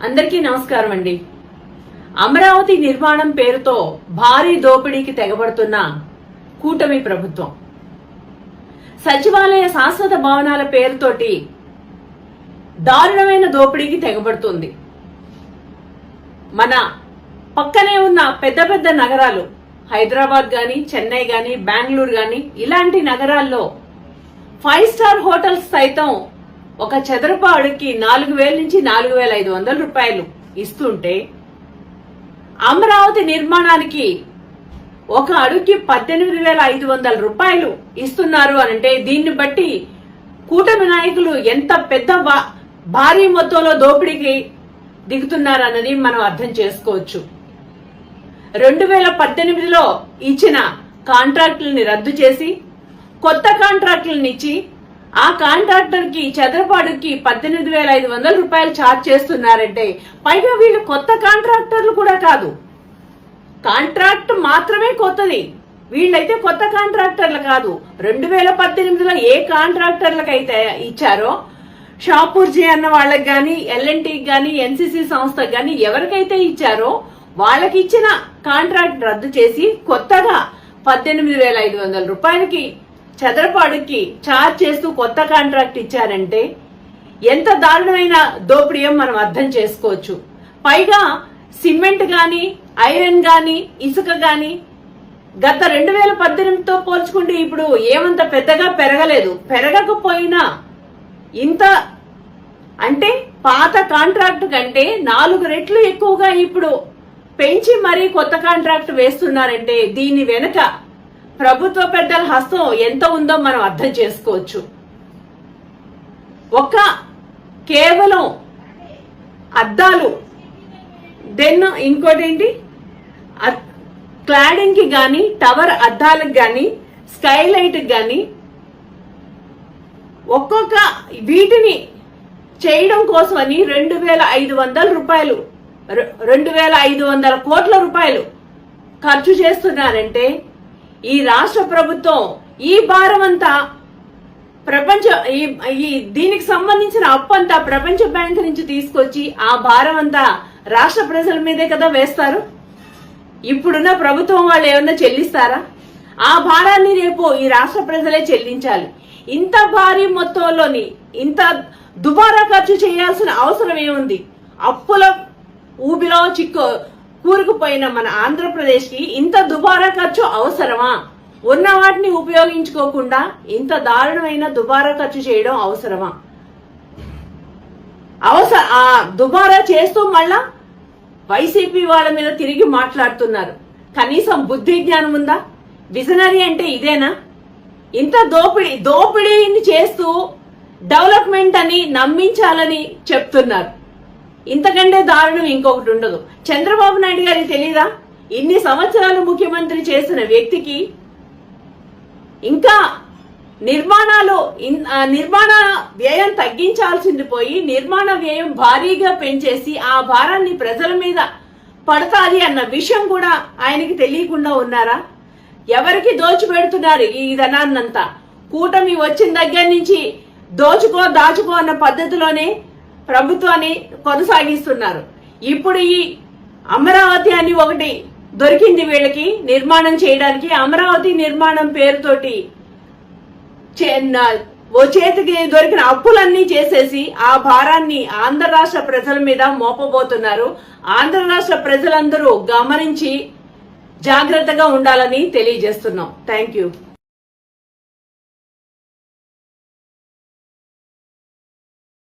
అందరికీ నమస్కారం అండి. అమరావతి నిర్మాణం పేరుతో భారీ దోపిడీకి తెగబడుతున్న కూటమి ప్రభుత్వం, సచివాలయ శాశ్వత భవనాల పేరుతోటి దారుణమైన దోపిడీకి తెగబడుతుంది. మన పక్కనే ఉన్న పెద్ద పెద్ద నగరాలు హైదరాబాద్ గాని, చెన్నై గాని, బెంగళూరు గాని ఇలాంటి నగరాల్లో 5 స్టార్ హోటల్స్ సైతం ఒక చదరపు అడుగుకి 4,000 నుంచి 4,500 రూపాయలు ఇస్తుంటే, అమరావతి నిర్మాణానికి ఒక అడుగుకి 18,500 రూపాయలు ఇస్తున్నారు అనంటే దీన్ని బట్టి కూటమి నాయకులు ఎంత పెద్ద భారీ మొత్తంలో దోపిడీకి దిగుతున్నారన్నది మనం అర్థం చేసుకోవచ్చు. 2018లో ఇచ్చిన కాంట్రాక్టులని రద్దు చేసి కొత్త కాంట్రాక్టులను ఇచ్చి ఆ కాంట్రాక్టర్ కి చదరపాడుకి 18,500 రూపాయలు ఛార్జ్ చేస్తున్నారంటే, పైగా వీళ్ళు కొత్త కాంట్రాక్టర్లు కూడా కాదు, కాంట్రాక్ట్ మాత్రమే కొత్తది. వీళ్ళైతే కొత్త కాంట్రాక్టర్లు కాదు. 2018లో ఏ కాంట్రాక్టర్లకైతే ఇచ్చారో, షాపూర్జీ అన్న వాళ్ళకి గాని, ఎల్ఎన్టీకి గాని, ఎన్సీసీ సంస్థకు గాని ఎవరికైతే ఇచ్చారో వాళ్ళకి ఇచ్చిన కాంట్రాక్ట్ రద్దు చేసి కొత్తగా 18,500 రూపాయలకి చదరపాడుకి ఛార్జ్ చేస్తూ కొత్త కాంట్రాక్ట్ ఇచ్చారంటే ఎంత దారుణమైన దోపిడీయో మనం అర్థం చేసుకోవచ్చు. పైగా సిమెంట్ గాని, ఐరన్ గాని, ఇసుక గాని గత 2018తో పోల్చుకుంటే ఇప్పుడు ఏమంత పెద్దగా పెరగలేదు. పెరగకపోయినా ఇంత అంటే పాత కాంట్రాక్ట్ కంటే 4 రెట్లు ఎక్కువగా ఇప్పుడు పెంచి మరీ కొత్త కాంట్రాక్ట్ వేస్తున్నారంటే దీని వెనుక ప్రభుత్వ పెద్దల హస్తం ఎంత ఉందో మనం అర్థం చేసుకోవచ్చు. కేవలం అద్దాలు, దెన్ ఇంకోటేంటి, క్లాడింగ్ కి గాని, టవర్ అద్దాలకు గాని, స్కైలైట్ గాని ఒక్కొక్క వీటిని చేయడం కోసమని 2,500 రూపాయలు, 2,500 కోట్ల రూపాయలు ఖర్చు చేస్తున్నారంటే ఈ రాష్ట్ర ప్రభుత్వం ఈ భారం అంతా దీనికి సంబంధించిన అప్పు అంతా ప్రపంచ బ్యాంక్ నుంచి తీసుకొచ్చి ఆ భారం అంతా రాష్ట్ర ప్రజల మీదే కదా వేస్తారు. ఇప్పుడున్న ప్రభుత్వం వాళ్ళు ఏమన్నా చెల్లిస్తారా? ఆ భారాన్ని రేపు ఈ రాష్ట్ర ప్రజలే చెల్లించాలి. ఇంత భారీ మొత్తంలోని ఇంత దుబారా ఖర్చు చేయాల్సిన అవసరం ఏముంది? అప్పుల ఊబిలో కూరుకుపోయిన మన ఆంధ్రప్రదేశ్ కి ఇంత దుబారా ఖర్చు అవసరమా? ఉన్న వాటిని ఉపయోగించుకోకుండా ఇంత దారుణమైన దుబారా ఖర్చు చేయడం అవసరమా? ఆ దుబారా చేస్తూ మళ్ళా వైసీపీ వాళ్ళ మీద తిరిగి మాట్లాడుతున్నారు. కనీసం బుద్ధి జ్ఞానం ఉందా? విజనరీ అంటే ఇదేనా? ఇంత దోపిడీని చేస్తూ డెవలప్మెంట్ అని నమ్మించాలని చెప్తున్నారు. ఇంతకంటే దారుణం ఇంకొకటి ఉండదు. చంద్రబాబు నాయుడు గారికి తెలీదా? ఇన్ని సంవత్సరాలు ముఖ్యమంత్రి చేసిన వ్యక్తికి ఇంకా నిర్మాణ వ్యయం తగ్గించాల్సింది పోయి నిర్మాణ వ్యయం భారీగా పెంచేసి ఆ భారాన్ని ప్రజల మీద పడతాది అన్న విషయం కూడా ఆయనకి తెలియకుండా ఉన్నారా? ఎవరికి దోచిపెడుతున్నారు ఈ ధనాన్నంతా? కూటమి వచ్చిన దగ్గర నుంచి దాచుకో అన్న పద్ధతిలోనే ప్రభుత్వాన్ని కొనసాగిస్తున్నారు. ఇప్పుడు ఈ అమరావతి అని ఒకటి దొరికింది వీళ్ళకి నిర్మాణం చేయడానికి. అమరావతి నిర్మాణం పేరుతోటి చేతికి దొరికిన అప్పులన్నీ చేసేసి ఆ భారాన్ని ఆంధ్ర రాష్ట్ర ప్రజల మీద మోపబోతున్నారు. ఆంధ్ర రాష్ట్ర ప్రజలందరూ గమనించి జాగ్రత్తగా ఉండాలని తెలియజేస్తున్నాం. Thank you.